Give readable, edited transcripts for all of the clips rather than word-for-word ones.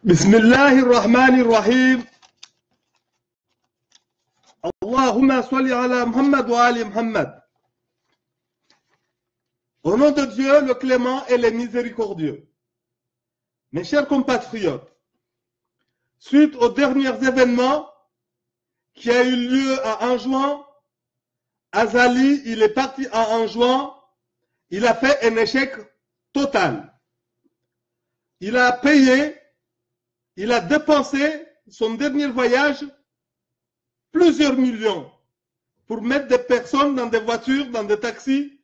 Bismillahirrahmanirrahim. Allahumma salli ala Muhammad wa ali Muhammad. Au nom de Dieu, le clément et le miséricordieux. Mes chers compatriotes, suite aux derniers événements qui a eu lieu à Anjouan, Azali, il est parti à Anjouan, il a fait un échec total. Il a payé, il a dépensé son dernier voyage plusieurs millions pour mettre des personnes dans des voitures, dans des taxis,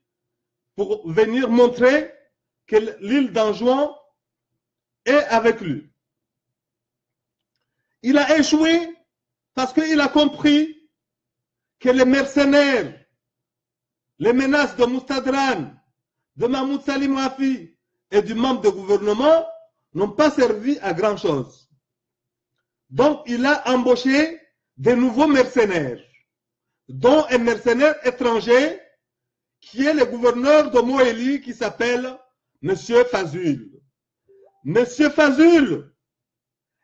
pour venir montrer que l'île d'Anjouan est avec lui. Il a échoué parce qu'il a compris que les mercenaires, les menaces de Moustadran, de Mahmoud Salim Rafi et du membre de gouvernement n'ont pas servi à grand chose. Donc il a embauché de nouveaux mercenaires, dont un mercenaire étranger qui est le gouverneur de Moélie qui s'appelle M. Fazul. M. Fazul,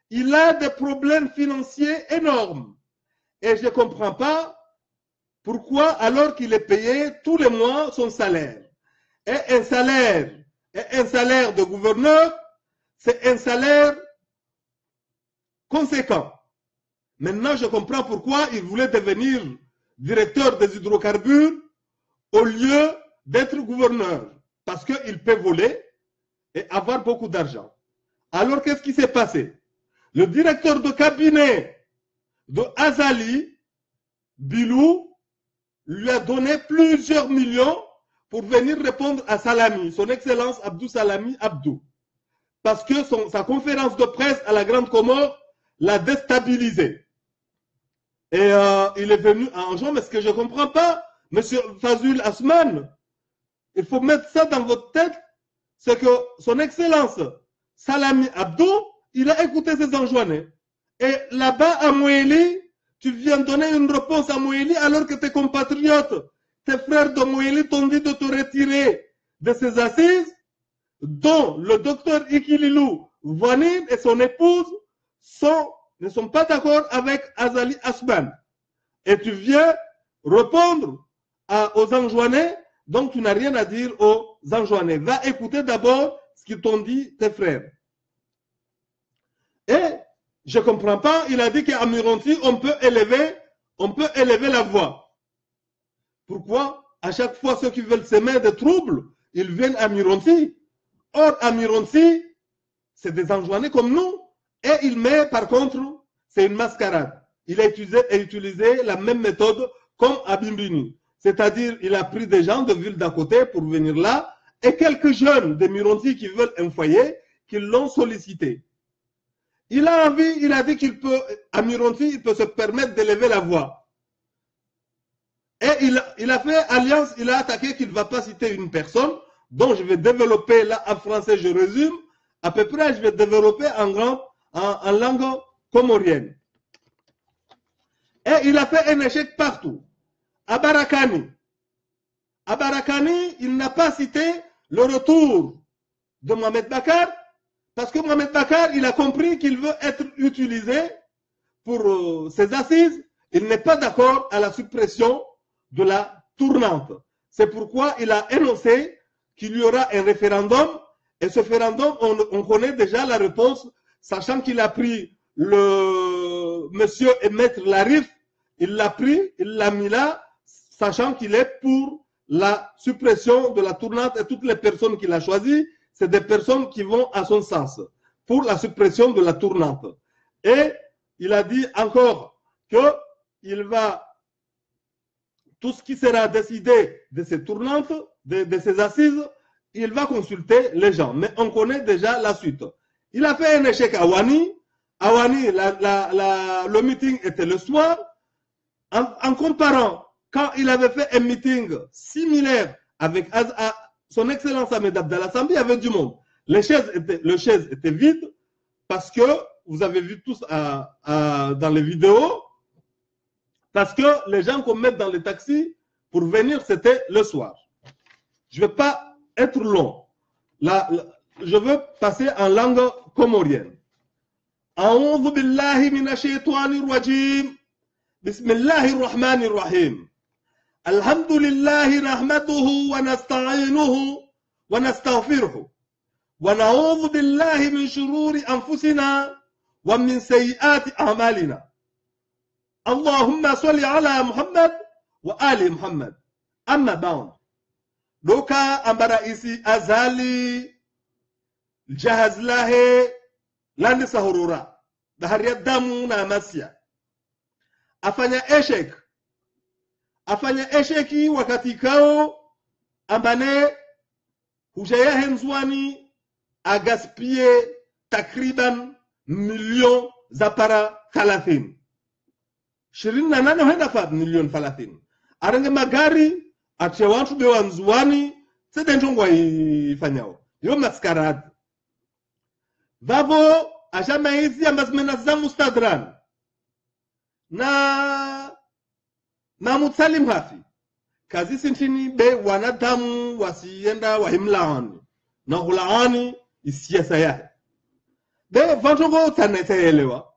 il a des problèmes financiers énormes et je ne comprends pas pourquoi, alors qu'il est payé tous les mois son salaire. Et un salaire de gouverneur, c'est un salaire conséquent. Maintenant, je comprends pourquoi il voulait devenir directeur des hydrocarbures au lieu d'être gouverneur. Parce qu'il peut voler et avoir beaucoup d'argent. Alors, qu'est-ce qui s'est passé? Le directeur de cabinet de Azali, Bilou, lui a donné plusieurs millions pour venir répondre à Salami, son excellence Abdou Salami Abdou. Parce que sa conférence de presse à la Grande Comore l'a déstabilisé. Et il est venu à Anjouan, mais ce que je ne comprends pas, M. Fazul Asman, il faut mettre ça dans votre tête, c'est que son excellence Salami Abdou, il a écouté ses Anjouanais. Et là-bas à Moélie, tu viens donner une réponse à Moélie alors que tes compatriotes, tes frères de Moélie t'ont dit de te retirer de ces assises, dont le docteur Ikililou Vanine et son épouse ne sont pas d'accord avec Azali Asman. Et tu viens répondre aux Anjouanais, donc tu n'as rien à dire aux Anjouanais. Va écouter d'abord ce qu'ils t'ont dit tes frères. Et je ne comprends pas, il a dit qu'à Mironti, on peut élever la voix. Pourquoi à chaque fois ceux qui veulent semer des troubles, ils viennent à Mironti? Or, à Mironti, c'est des Anjouanais comme nous. Et il met, par contre, c'est une mascarade. Il a utilisé la même méthode comme à Bimbini. C'est-à-dire, il a pris des gens de ville d'à côté pour venir là, et quelques jeunes de Mironti qui veulent un foyer, qui l'ont sollicité. Il a envie, il a dit qu'il peut, à Mironti, il peut se permettre d'élever la voix. Et il a fait alliance, il a attaqué qu'il ne va pas citer une personne, dont je vais développer là en français, je résume, à peu près, je vais développer en langue comorienne. Et il a fait un échec partout. À Barakani, il n'a pas cité le retour de Mohamed Bakar, parce que Mohamed Bakar, il a compris qu'il veut être utilisé pour ses assises. Il n'est pas d'accord à la suppression de la tournante. C'est pourquoi il a énoncé qu'il y aura un référendum. Et ce référendum, on connaît déjà la réponse, sachant qu'il a pris le monsieur et maître Larif, il l'a pris, il l'a mis là, sachant qu'il est pour la suppression de la tournante et toutes les personnes qu'il a choisies, c'est des personnes qui vont à son sens pour la suppression de la tournante. Et il a dit encore qu'il va, tout ce qui sera décidé de ces tournantes, de ces assises, il va consulter les gens. Mais on connaît déjà la suite. Il a fait un échec à Wani. À Wani, le meeting était le soir. En comparant, quand il avait fait un meeting similaire avec son excellence Ahmed Abdallah Sambi, il y avait du monde. Les chaises étaient vides parce que, vous avez vu tous dans les vidéos, parce que les gens qu'on met dans les taxis pour venir, c'était le soir. Je ne vais pas être long. Je veux passer en langue comorienne. أعوذ بالله من الشيطان الرجيم بسم الله الرحمن الرحيم الحمد لله نحمده ونستعينه ونستغفره ونعوذ بالله من شرور أنفسنا ومن سيئات أعمالنا اللهم صل على محمد وآل محمد أما بعد دوكا أمبرايسي أزالي الجهاز له landi sahurura bahari damu na masia afanya esheki wakati kao ambane hujaya henzwani agaspie takriban milioni za para 30 28 henda fa milioni 30 arenge magari atia watu bewa nzwani sede njongwa ifanyao yo maskarad vavo ajama hizi amazimena za mustadran na mutsalim hafi kazi sintini be wanadamu wasienda wahimlaani na hulaani isiasa yahe be vantongo taneteelewa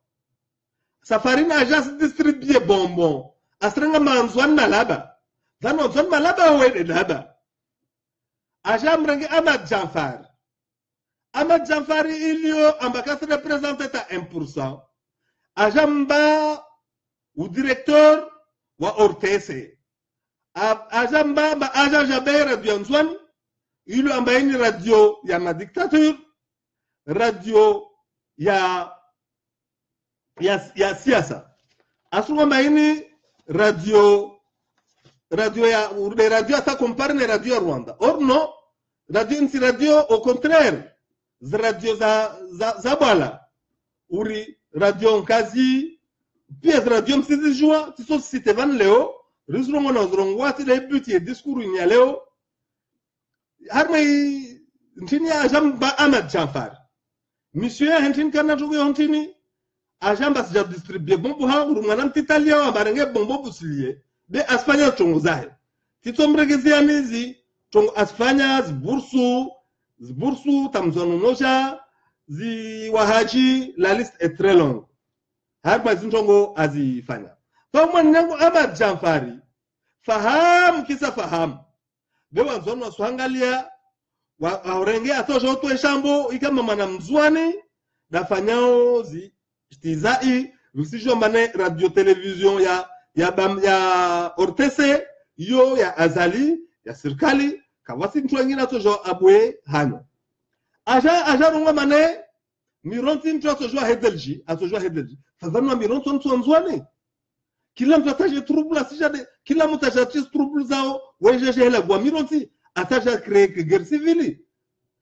safarina ajas distribue bonbon asrenga manzwan malaba vano zwan malaba wede laba ajamrenge Ahmad Janfari ilio ambakasi représente ta 1%. Ajamba ou directeur wa Ortese. Ajamba ba aja jabe radio Nzwani ilio ambaini radio ya ma dictature, radio ya siasa. Asu ambaini radio ya urde radio ata compare ne radio ya Rwanda. Or no, radio nsi radio au contraire. Radio za bala uri radio nkazi pia radio msizijua tiso sitevan leo rizrongo na zrongo ati le but ye discours ni leo harmai ntini ajamba Ahmad Janfari monsieur hentin kana tugo hontini ajamba sija distribuer bombo ha uru mwana mtitalia wa barenge bombo busilie be asfanya tongo zahe tito mregezi amizi tongo asfanya Zbursu, Tamzonu Noja, zi wahaji, la liste est très longue. Harma zintongo azifanya. Fama nyango Ahmad Janfari, faham kisa faham. Bewa nzono wa suhangalia, waurenge atojo otu eshambo, ikama mana mzwani, dafanyao zi stizai, visijwa mane radio television ya Ortese, yo ya Azali, ya Sirkali, kawasi mtu wengine atojo abwe hano aja runga mane mironti mtu atojua hedelji fadhanu mironti mtu anzwane kila mtu ataje trouble asijade kila mtu ataje trouble zao wejeje hela kwa mironti ataje créer guerre civile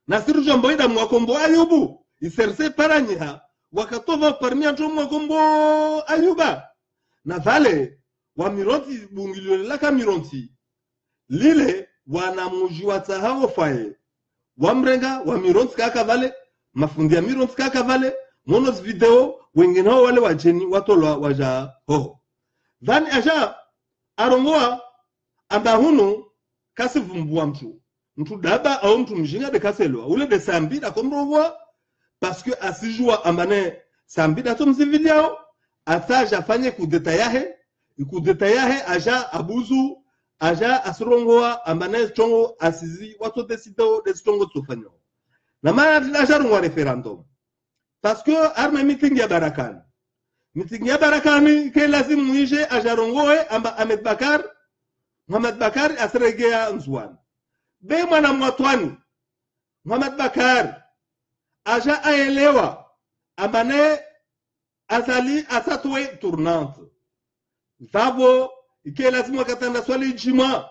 na sirjo mboida mwakombo ayubu iserse paranyiha wakatova parmi anto mwakombo ayuba na vale wa mironti bungilio laka mironti lile wanamujua tahao fae wamrenga wa mironti kaka vale mafundi ya mironti kaka vale monos video wengine hao wale wajeni watolwa waja ho dhani aja arongoa amba hunu kasi vumbua mtu daba au mtu mjinga de kaselwa ule de sambi da komrowa parce que asijua ambane sambi da tom civiliao ataja fanye kudetayahe aja abuzu aja asrongoa ambane chongo asizi watu decido de chongo tufanya na maana aja rungwa referendum parce que arme meeting ya barakani ke lazim muije aja rongoe amba Muhammad Bakar asregea Nzwani be mwana mwatwani Muhammad Bakar aja aelewa ambane azali asatwe tournante vavo ike lazima katanda swali jima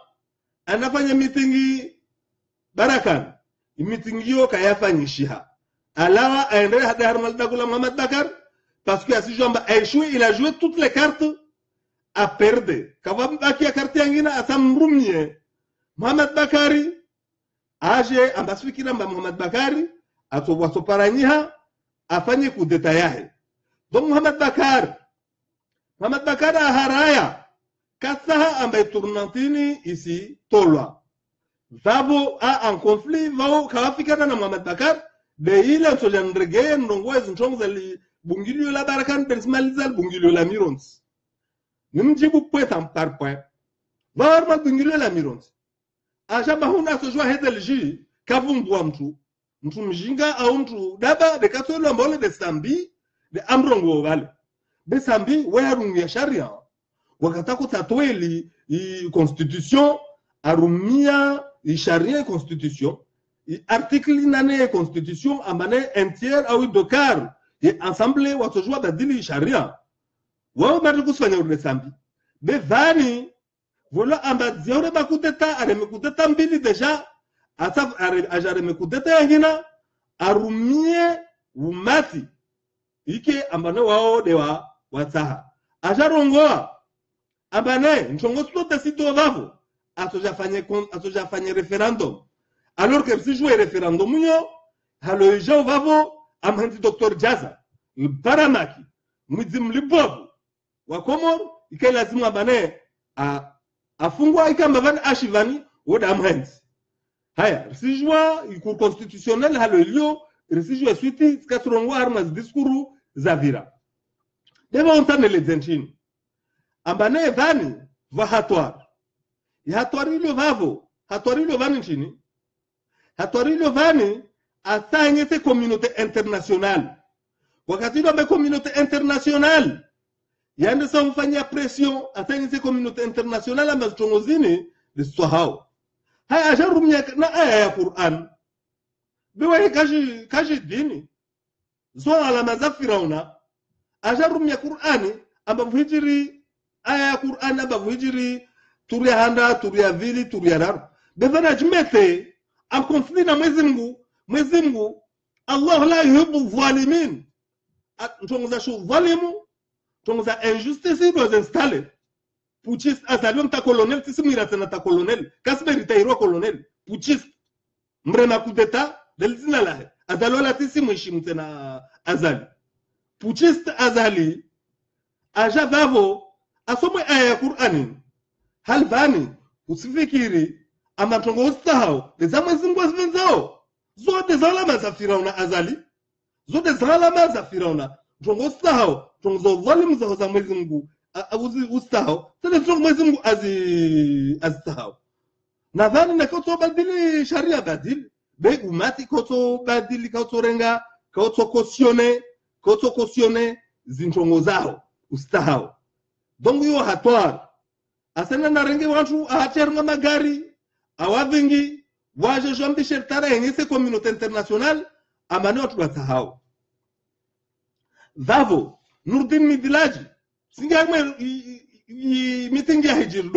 anafanya meetingi barakan meetingi yo kayafanyisha alawa aende hada harmal dagula Muhammad Bakar parce que asijamba a échoué, il a joué toutes les cartes à perdre kawam baki carte yangina asamrumie Muhammad Bakari aje ambasfikira mba Muhammad Bakari atoparanyiha afanye kudeta yahe donc Muhammad Bakar haraya kasaha ambaye tournantini ici tolwa vavo a en conflit vao kawafikana na Muhammad Bakar de ile sojanrege ndongwezi nchongo bungilio la barakan personalizal bungilio la mirons nimjibu point par point varma bungilio la mirons aja bahuna so jua hedelji kavumbwa mtu mjinga au mtu daba de katolo mbole de sambi de amrongo vale be sambi weharungu ya sharia wakatako tatweli i constitution arumia i sharia constitution i article nane constitution amane entier au dokar i ensemble watojua badili sharia wao bado kusfanya ule sambi be vani vola amba diore bakuteta aremekuteta mbili deja asa aremekuteta yangina arumie umati ike ambane wao dewa wataha ajarongoa abane nchongo sote sito vavo asojafanye referendum alors que si jouer referendum yo halo jo vavo amanti Dr. Jaza paramaki mwizim libovu wa Komor ike lazima abane afungwa ikamba van ashivani woda amhanti haya risijwa iku constitutionnel halo ilio risijwa suiti skatrongo armas diskuru zavira deba ontane le zenchini ambane vani va hatwar hatwarilio vavo hatwarilio vani nchini hatwarilio vani asanyete communauté internationale wakati ndo be communauté internationale yande sa mfanya pression asanyete communauté internationale amazitongozini liswahao haya ajarumia na aya ya Qur'an biwa kaji dini zo alama za Firauna ajarumia Qur'ani ambapo hijiri aya ya Qur'an ambapo hijiri turia handa turia vili turia daru bevana jmete am konfli na Mwenyezi Mungu Allah la yuhibbu zalimin ntongoza shu zalimu ntongoza injustice doit installer puchis azalium ta colonel tisimira tena ta colonel kasberi tairo colonel puchis mrema kudeta delzina la azalola tisimwishimu tena azali puchis azali aja vavo asomwe aya ya Qur'ani halvani usifikiri ama ntongo usahau za Mwenyezi Mungu azivenzao zote zalama za Firauna azali zote zalama za Firauna ntongo usahau ntongo zalimu za Mwenyezi Mungu usahau tena ntongo Mwenyezi Mungu azisahau nadhani na koto badili sharia badili be umati koto badili koto renga koto kosione zintongo zao usahau donc yo hatwar asana na renge watu ahaterwa magari awadhingi waje jombi shertara yengese communauté internationale amane watu wasahau vavo Nurdin Midilaji singame meeting ya hijir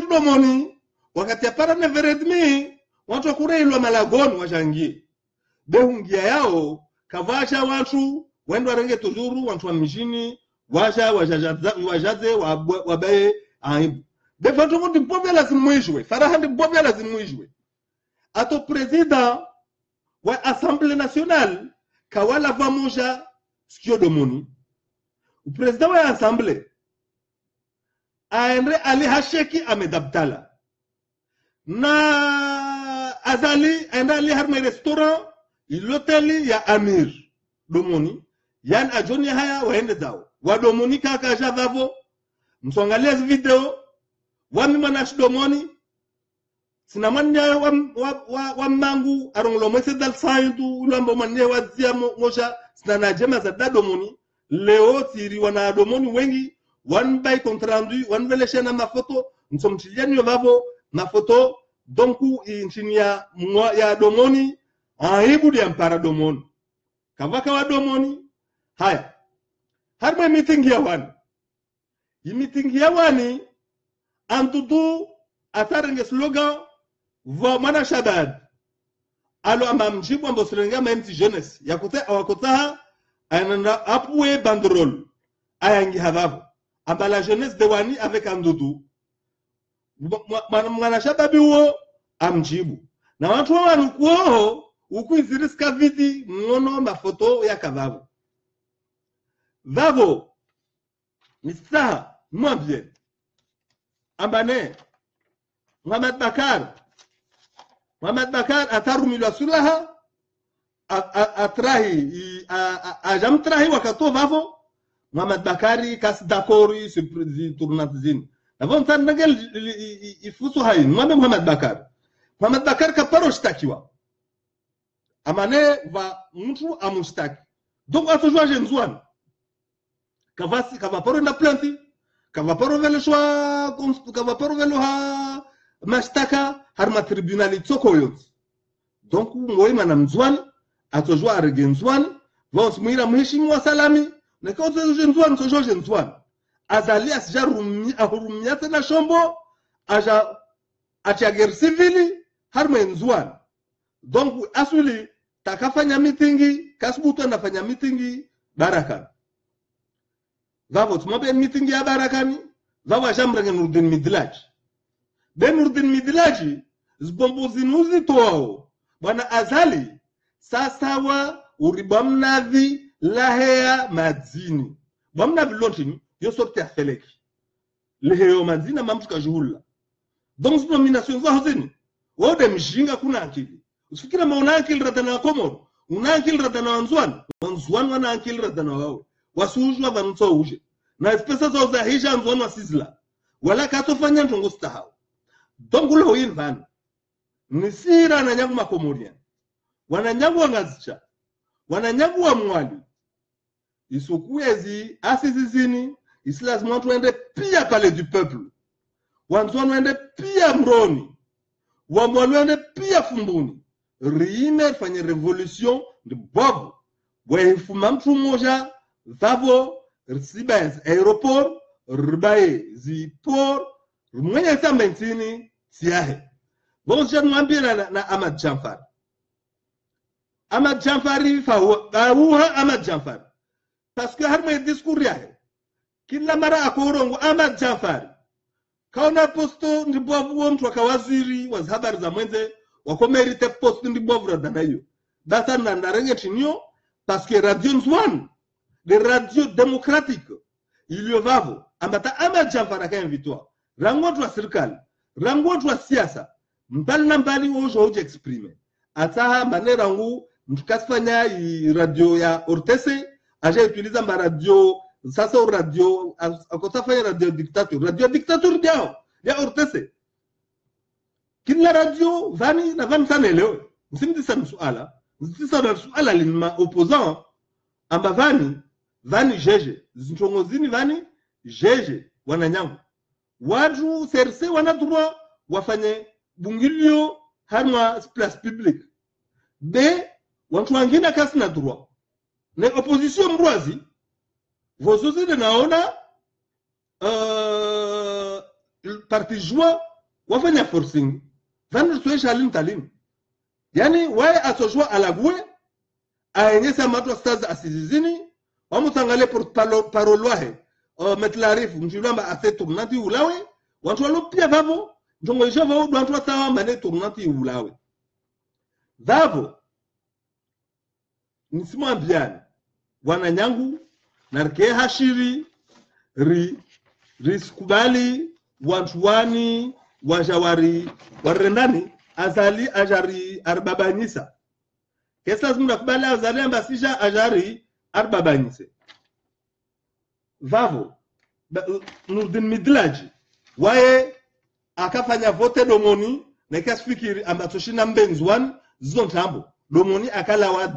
domoni wakati ya para neveredmi watu kureilwa malagoni wajangie behungia yao kavasha watu wendo renge tuzuru watu wa mjini wajaze wabaye aibu defanto mundi mbobya lazimwijwe faraha ndi mbobya lazimwijwe ato president wa assemblée nationale kawala vamoja sikio domoni o president wa assemblée aendre ali hasheki Ahmed Abdallah na azali aende ali harme restaurant iloteli ya Amir domoni yan ajoni haya waende zao wadomoni kaka javavo msongalia video wami manash domoni sina manya wa mangu aronglo mwese dal saindu ulambo manye wazia moja sina na jema za dadomoni leo tiri wana domoni wengi one by contrandu one velesha na mafoto msomchiliani yovavo mafoto donku inchinia mwa ya domoni aibu ya mpara domoni kavaka wa domoni haya harma meeting ya wani meeting ya wani antutu atarenge slogan va mana shabad alo amamjibu ambosrenga menti jeunesse yakote awakota ananda apwe banderole ayangi havavu amba la jeunesse de wani avec andudu mwana shababi wo amjibu na watu wanu kuo ukuiziriska vidi ngono mafoto ya kavavu vavo mistaha mwambie ambane Muhammad Bakar atarumilwa sulaha atrahi ajamtrahi wakato vavo Muhammad Bakari kas dakori se tournat zini avant tan nagel ifusu hay Muhammad Bakari kaparo shtakiwa amane va mtu amushtaki donc atojua jenzwan kavaporo na planti kavaporo velo shwa kavaporo velo ha mashtaka harma tribunali tsoko yot donc ngoi manamzwan atojua argenzwan vons muira mheshimu wa salami na kwa jenzwan tojo jenzwan azali asija rumia tena shombo aja guerre civile harma enzwan donc asuli takafanya meetingi kasbuto anafanya meetingi Barakan vavo tumabe meetingi ya Barakani vavo jamranga Nurdin Midlaji ben Nurdin Midlaji zbombo zinuzi toao bwana azali sasawa uribamnavi lahea madzini bamnavi lontini yo sorti afeleki leheo madzina mamtuka juhula donc nomination za hozini wode mjinga kuna akili usifikira mauna akili radana komoro una akili radana wanzwan wana akili radana wao wasujwa vanutso uje na espesa za hija nzwan wasizla wala katofanya ndongo stahao donc lo yinvan nisira na nyangu makomorian wananyangu wangazicha wananyangu wa mwali isukuyezi asizizini islazima watu wende pia pale du peuple wanzwan wende pia mroni wamwali wende pia fumbuni riime fanye revolution de bobo wefuma mtu moja vavo rsiba aeroport rbaye zipor mwenye sambentini siahe bon je mwambira na Ahmad Jamfar Ahmad Jamfari fahuha Ahmad Jamfar parce que harma discours yahe kila mara akorongo Ahmad Jamfari kaona posto ndibovu wontu wakawaziri wa habari za mwenze wakomerite posto ndibovu radana hiyo data na ndarenge tinyo parce que radio Nzwan de radio démocratique ilio vavo ambata Ahmad Jamfari akainvitwa rangotu wa serikali rangotu wa siasa mbali na mbali ojo hoje exprime ataha manera ngu mtukasifanya radio ya Ortese aja utiliza ma radio sasa radio akotafanya radio dictature diao ya Ortese kila radio vani na vani sana leo msimdisa msuala lima opposant amba vani jeje zinchongozini vani jeje wananyangu watu serse wana droit wafanye bungilio harma place publique de watu wengine kasi na droit na opposition mbwazi vosozi de naona parti joie wafanya forcing vani tuesha talim yani wae asojua alagwe aenyesa matwa stars asizizini wamutangale parole wahe metlarifu mjulamba ase tournanti ulawe watu walopia vavo njongo isha vavo watu watawa mane tournanti ulawe vavo nisima mbiani wananyangu narke hashiri riskubali wantuwani wajawari warendani azali ajari arbabanyisa kesa zimuna kubali azali ambasisha ajari arbabanyise vavo Nurdin Midlaji wae akafanya vote domoni na kasfikiri ambatoshina mbenzwan zontambo domoni akala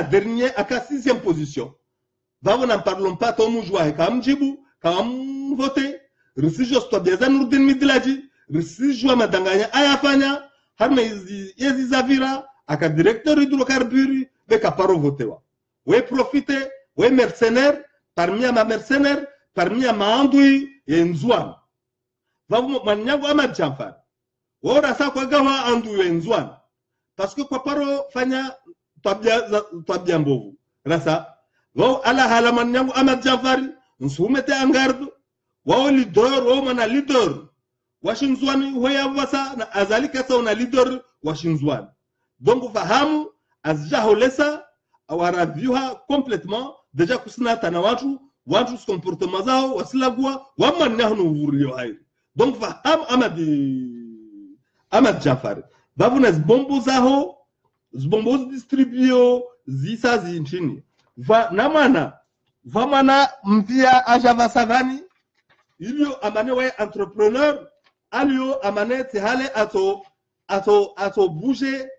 dernier aka 6e position vavo n'en parlons pas tomu joie kamjibu kam vote risijo stobiaza Nurdin Midlaji risijo madanganya ayafanya harma yezi zavira aka directeur hydrocarbures beka paro votewa we profite we mercenaire parmi ma mercenaire parmi ma andui yenzwan vavo manyango Ahmad Jamfar wora sa kwa gawa andu yenzwan parce que kwa paro fanya tabia mbovu rasa wao ala hala manyango Ahmad Jamfar nsumete angardo wao leader wao mana leader washinzwani hoya wasa na azalika sa na leader washinzwani donc fahamu azjaholesa awaravyuha complètement deja kusinata na watu comportement zao wasilagwa wamannahnu vurio hayi donc faham Ahmad Jamfar babu nas bombo zao zibombozi distribio zisa zinchini vamana mpia ajava savani ilio amane we entrepreneur alio amane tihale ato bouger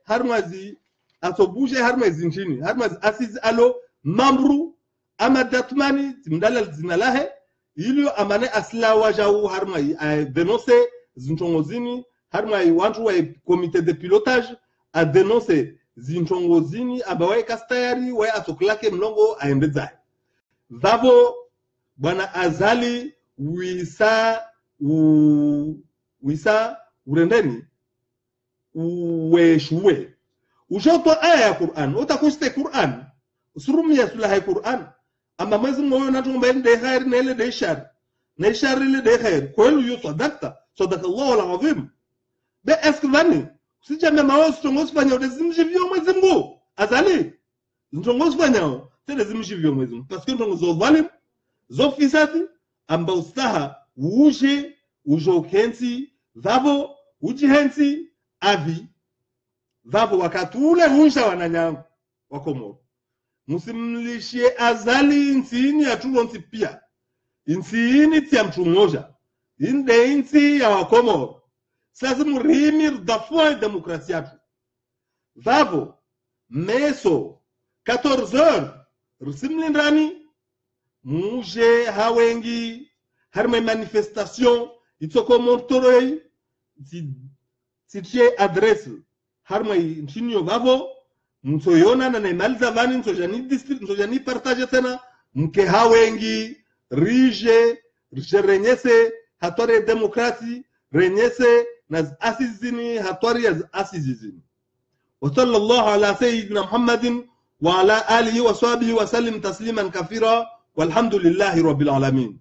harmazi nchini harmazi asiz alo mamru amadatmani timdala zinalahe ilio amane asla wajau harmai a dénoncer zinchongozini harmai wantu wa comité de pilotage a dénoncer zinchongozini abawae kastayari wa atoklake mlongo aendezai vavo bwana azali wisa urendeni uweshwe ushoto aya ya Qur'an utakuste Qur'an surumia sulaha Qur'an amma mwezi mmoyo natumba de khair nele de shar ne shar ile de khair kwelu yu sadaqta Allahu al-azim be eskvani sijame maosto ngosifanya udezimjivyo mwezi mbo azali ngosifanya tezimjivyo mwezi mbo parce que ndongo zo zalim zo fisati amba ustaha uje ujokensi vavo ujihensi avi vavo wakatule hunsha wananyangu wakomoro musimlishie azali nsini ya tulonsi pia insini tia mtu mmoja inde insi ya wakomoro sasa murimir dafua demokrasia yatu vavo meso 14h rusimlindani muje hawengi harme manifestation itoko montoroi titie adresse harme nchinyo vavo msoyona na nemaliza vani nsojani district nsojani partage tena mke hawengi rije renyese hatware demokrasi renyese na asizini hatware asizini wa sallallahu ala sayyidina Muhammadin wa ala alihi wa sahbihi wa sallim tasliman kathira walhamdulillahi rabbil alamin.